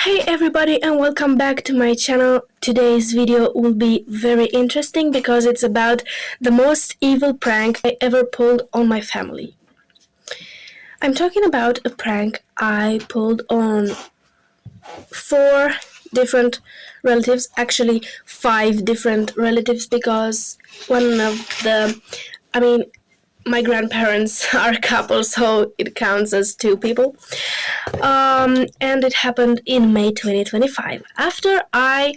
Hey everybody, and welcome back to my channel. Today's video will be very interesting because it's about the most evil prank I ever pulled on my family. I'm talking about a prank I pulled on 4 different relatives, actually 5 different relatives, because my grandparents are a couple, so it counts as 2 people. And it happened in May 2025. After I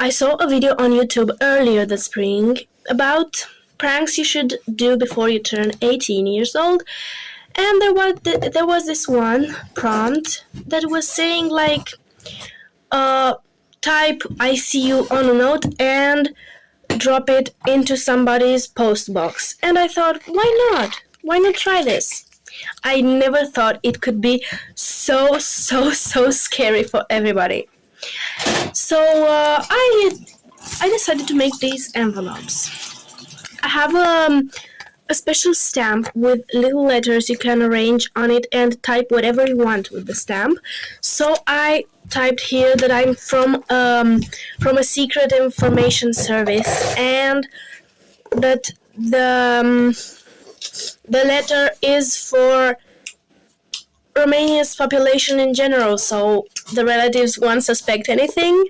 saw a video on YouTube earlier this spring about pranks you should do before you turn 18 years old, and there was this one prompt that was saying like, type "I see you" on a note and drop it into somebody's post box. And I thought, why not? Why not try this? I never thought it could be so scary for everybody. So I decided to make these envelopes. I have a special stamp with little letters you can arrange on it and type whatever you want with the stamp. So I typed here that I'm from a secret information service, and that the letter is for Romania's population in general, so the relatives won't suspect anything.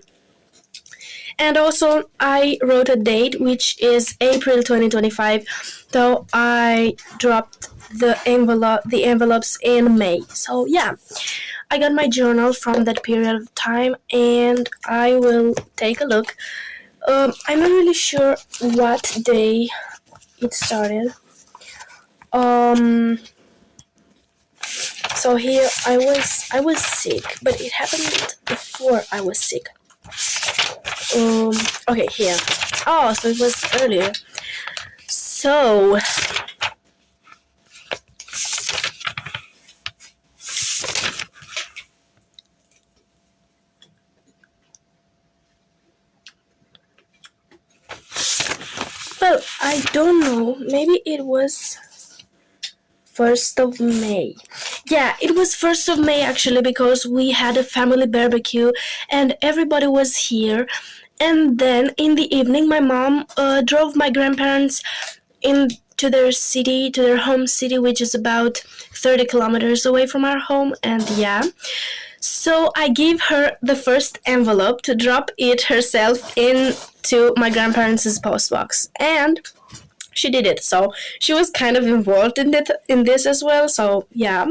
And also I wrote a date, which is April 2025, though I dropped the envelopes in May. So yeah, I got my journal from that period of time, and I will take a look. I'm not really sure what day it started. So here I was sick, but it happened before I was sick. Okay, here. Oh, so it was earlier. So well, I don't know. Maybe it was 1st of May. Yeah, it was 1st of May actually, because we had a family barbecue and everybody was here. And then in the evening, my mom drove my grandparents into their home city, which is about 30 kilometers away from our home. And yeah, so I gave her the first envelope to drop it herself into my grandparents' postbox, and she did it. So she was kind of involved in this as well. So yeah.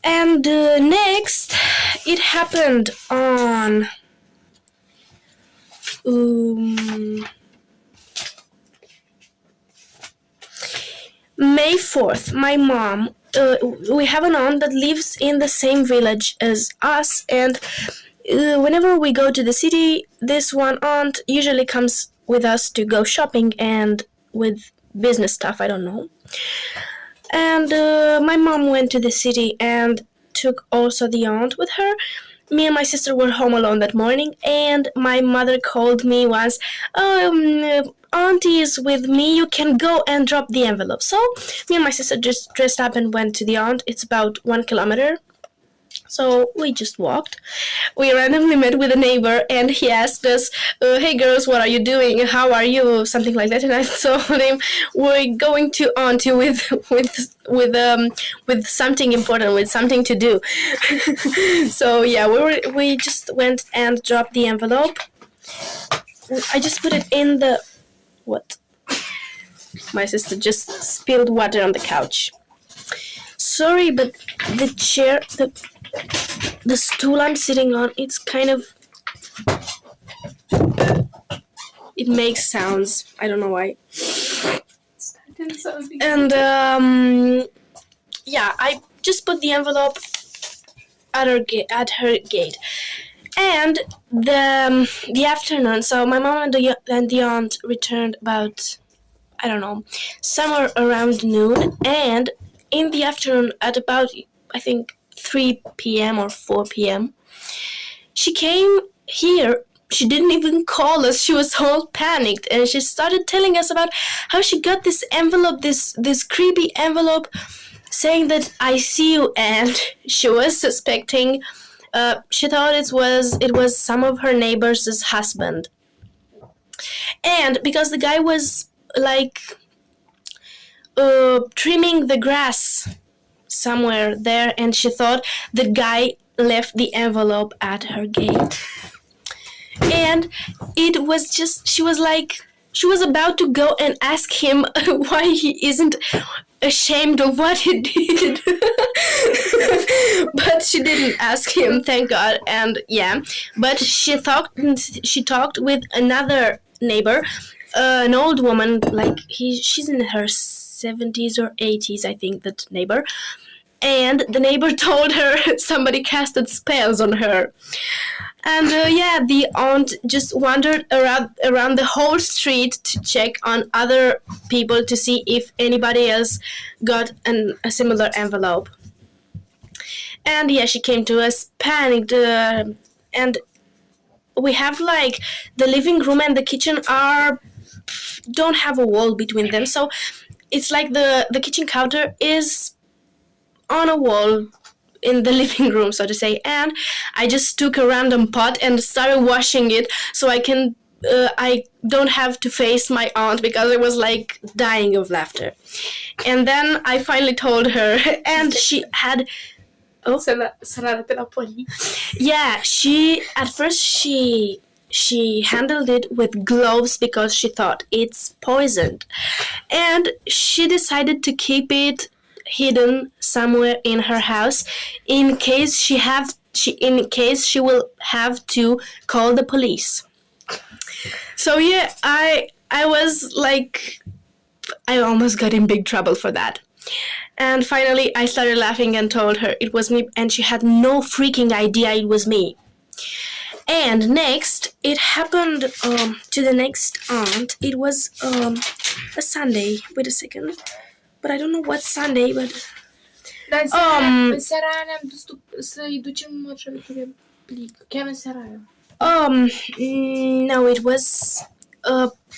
And next, it happened on May 4th. My mom, we have an aunt that lives in the same village as us, and whenever we go to the city, this one aunt usually comes with us to go shopping and with business stuff, I don't know. And my mom went to the city and took also the aunt with her. Me and my sister were home alone that morning, and my mother called me once, auntie is with me, you can go and drop the envelope. So me and my sister just dressed up and went to the aunt. It's about 1 kilometer. So we just walked. We randomly met with a neighbor, and he asked us, hey girls, what are you doing? How are you? Something like that. And I told him, we're going to auntie with something important, with something to do. So yeah, we just went and dropped the envelope. I just put it in the... What? My sister just spilled water on the couch. Sorry, but the chair, the stool I'm sitting on, it's kind of... It makes sounds. I don't know why. And yeah, I just put the envelope at her gate. And the afternoon, so my mom and the aunt returned about, I don't know, somewhere around noon. And in the afternoon, at about, I think, 3 p.m. or 4 p.m., she came here. She didn't even call us. She was all panicked, and she started telling us about how she got this envelope, this creepy envelope saying that I see you, and she was suspecting. She thought it was some of her neighbors' husband, and because the guy was like trimming the grass somewhere there, and she thought the guy left the envelope at her gate. And it was just, she was about to go and ask him why he isn't ashamed of what he did. But she didn't ask him, thank God. And yeah, but she talked with another neighbor, an old woman, like she's in her 70s or 80s, I think, that neighbor. And the neighbor told her somebody casted spells on her. And the aunt just wandered around the whole street to check on other people to see if anybody else got a similar envelope. And yeah, she came to us, panicked, and we have like the living room and the kitchen don't have a wall between them, so it's like the kitchen counter is on a wall in the living room, so to say, and I just took a random pot and started washing it so I don't have to face my aunt, because I was like dying of laughter. And then I finally told her, and she had yeah, at first she handled it with gloves because she thought it's poisoned, and she decided to keep it hidden somewhere in her house in case she will have to call the police. So yeah, I was like, I almost got in big trouble for that. And finally I started laughing and told her it was me, and she had no freaking idea it was me. And next, it happened to the next aunt. It was a Sunday. Wait a second. But I don't know what Sunday, but... În seara aia ne-am dus să-i ducem mărșăluțurile plic. Chiar în seara aia. No, it was...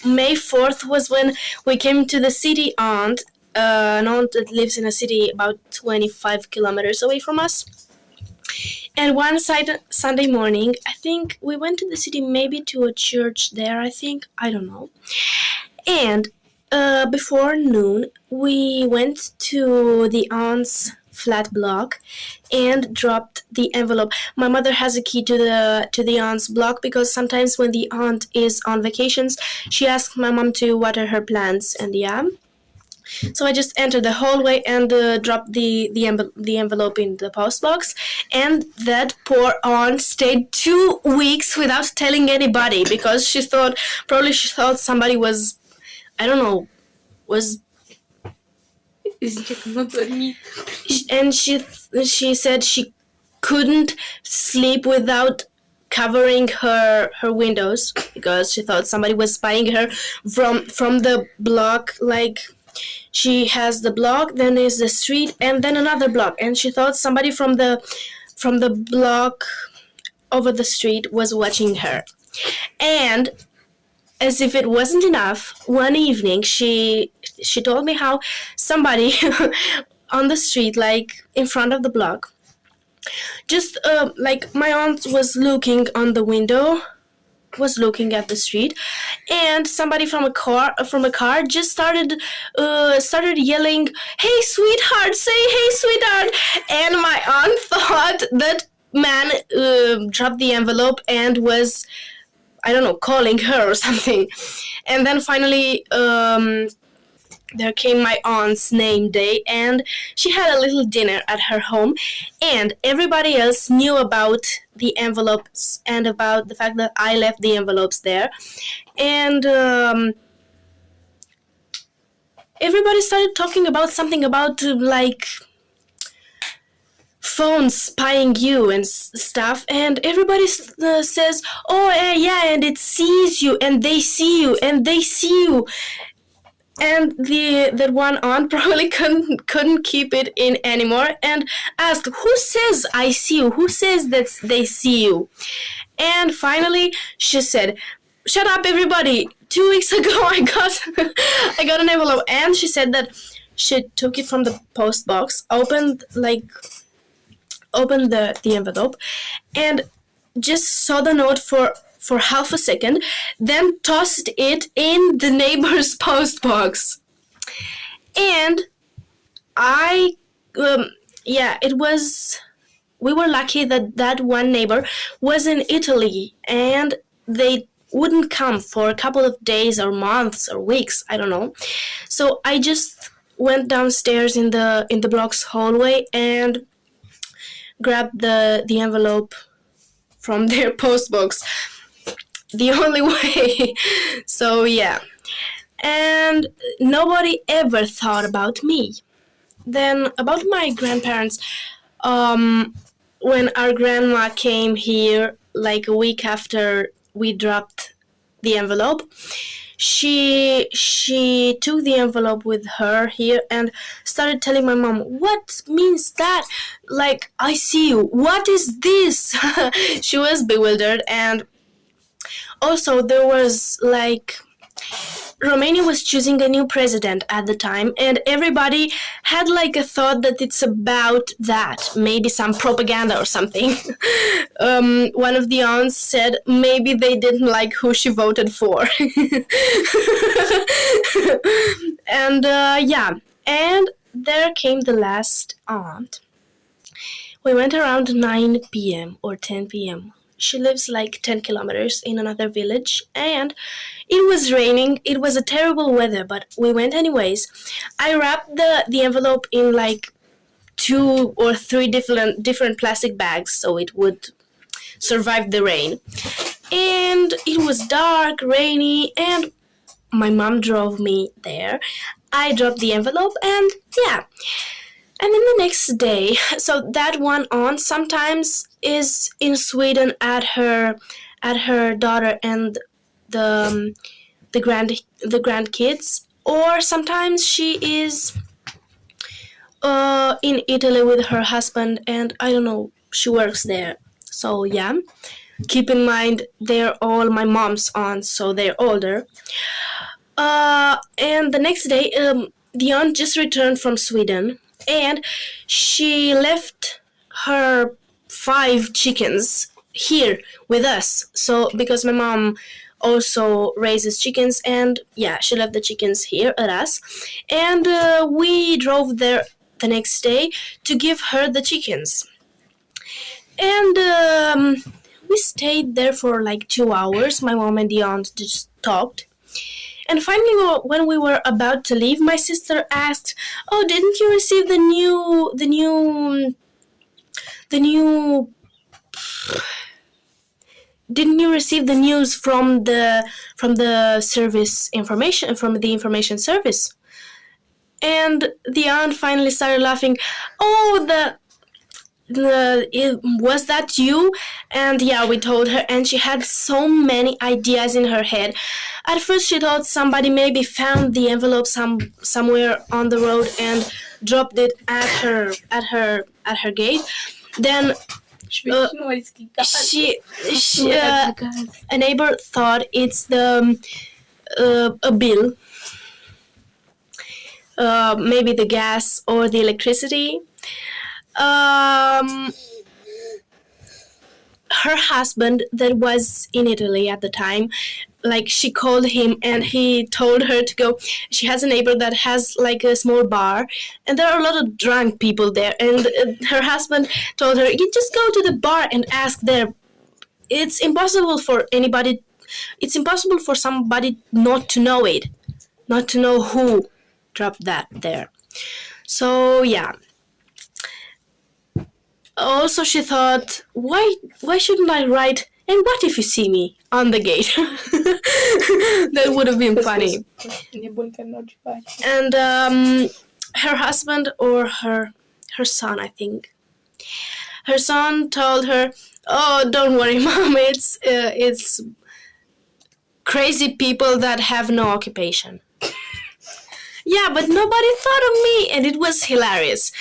May 4th was when we came to the city aunt. An aunt that lives in a city about 25 kilometers away from us. And one Sunday morning, I think we went to the city, maybe to a church there, I don't know. And before noon, we went to the aunt's flat block and dropped the envelope. My mother has a key to the aunt's block, because sometimes when the aunt is on vacations, she asks my mom to water her plants, and yeah. So I just entered the hallway and dropped the envelope in the post box, and that poor aunt stayed 2 weeks without telling anybody, because she thought somebody was, I don't know, was... And she said she couldn't sleep without covering her windows, because she thought somebody was spying her from the block. Like, she has the block, then there's the street, and then another block, and she thought somebody from the block over the street was watching her. And as if it wasn't enough, one evening she told me how somebody on the street, like in front of the block, just like my aunt was looking on the window, was looking at the street, and somebody from a car just started yelling, "Hey sweetheart, say hey sweetheart!" And my aunt thought that man dropped the envelope and was, I don't know, calling her or something. And then finally there came my aunt's name day, and she had a little dinner at her home, and everybody else knew about the envelopes and about the fact that I left the envelopes there. And everybody started talking about something about like phones spying you and stuff, and everybody says, "Oh yeah, and it sees you, and they see you, and they see you." And that one aunt probably couldn't keep it in anymore and asked, "Who says I see you? Who says that they see you?" And finally she said, "Shut up everybody, 2 weeks ago I got an envelope." And she said that she took it from the post box, opened the envelope, and just saw the note for half a second, then tossed it in the neighbor's post box. And I, it was. We were lucky that one neighbor was in Italy, and they wouldn't come for a couple of days or months or weeks. I don't know. So I just went downstairs in the block's hallway and grabbed the envelope from their post box. The only way. So yeah. And nobody ever thought about me. Then about my grandparents, when our grandma came here like a week after we dropped the envelope, she took the envelope with her here and started telling my mom, "What means that? Like, I see you. What is this?" She was bewildered. And also there was like, Romania was choosing a new president at the time, and everybody had like a thought that it's about that, maybe some propaganda or something. One of the aunts said maybe they didn't like who she voted for. And and there came the last aunt. We went around 9 p.m. or 10 p.m. She lives like 10 kilometers in another village, and it was raining. It was a terrible weather, but we went anyways. I wrapped the envelope in like 2 or 3 different plastic bags so it would survive the rain. And it was dark, rainy, and my mom drove me there. I dropped the envelope, and yeah. And then the next day, so that one aunt sometimes is in Sweden at her daughter and the grandkids, or sometimes she is in Italy with her husband, and I don't know, she works there. So yeah, keep in mind they're all my mom's aunts, so they're older. And the next day, the aunt just returned from Sweden, and she left her 5 chickens here with us. So because my mom also raises chickens, and yeah, she left the chickens here at us, and we drove there the next day to give her the chickens. And we stayed there for like 2 hours. My mom and the aunt just talked. And finally, when we were about to leave, my sister asked, "Oh, didn't you receive the new didn't you receive the news from the service information, from the information service?" And the aunt finally started laughing. "Oh, was that you?" And yeah, we told her, and she had so many ideas in her head. At first she thought somebody maybe found the envelope somewhere on the road and dropped it at her gate. Then a neighbor thought it's a bill, maybe the gas or the electricity. Her husband, that was in Italy at the time, like, she called him and he told her to go. She has a neighbor that has like a small bar, and there are a lot of drunk people there, and her husband told her, "You just go to the bar and ask there. It's impossible for somebody not to know it, not to know who dropped that there." So yeah. Also, she thought, why shouldn't I write, "And what if you see me?" on the gate? That would have been funny. And her husband, or her son, I think. Her son told her, "Oh, don't worry, Mom. It's crazy people that have no occupation." Yeah, but nobody thought of me, and it was hilarious.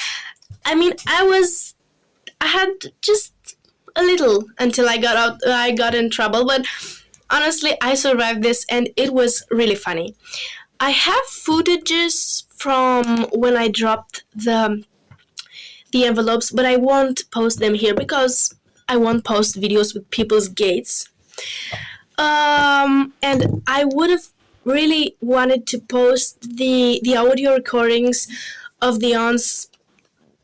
I mean, I had just a little until I got in trouble, but honestly, I survived this, and it was really funny. I have footages from when I dropped the envelopes, but I won't post them here because I won't post videos with people's gates. And I would have really wanted to post the audio recordings of the aunts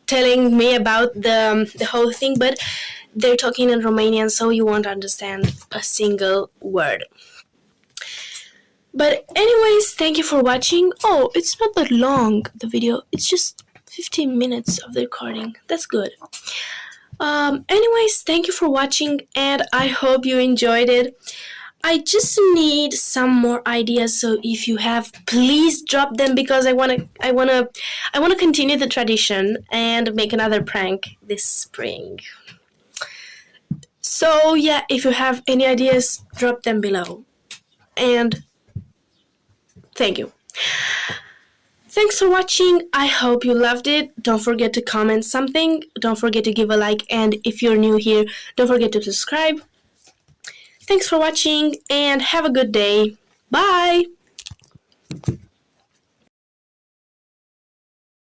telling me about the whole thing, but they're talking in Romanian, so you won't understand a single word. But anyways, thank you for watching. Oh, it's not that long, the video. It's just 15 minutes of the recording. That's good. Anyways, thank you for watching, and I hope you enjoyed it. I just need some more ideas, so if you have, please drop them, because I wanna continue the tradition and make another prank this spring. So yeah, if you have any ideas, drop them below. And thank you. Thanks for watching. I hope you loved it. Don't forget to comment something. Don't forget to give a like. And if you're new here, don't forget to subscribe. Thanks for watching and have a good day. Bye!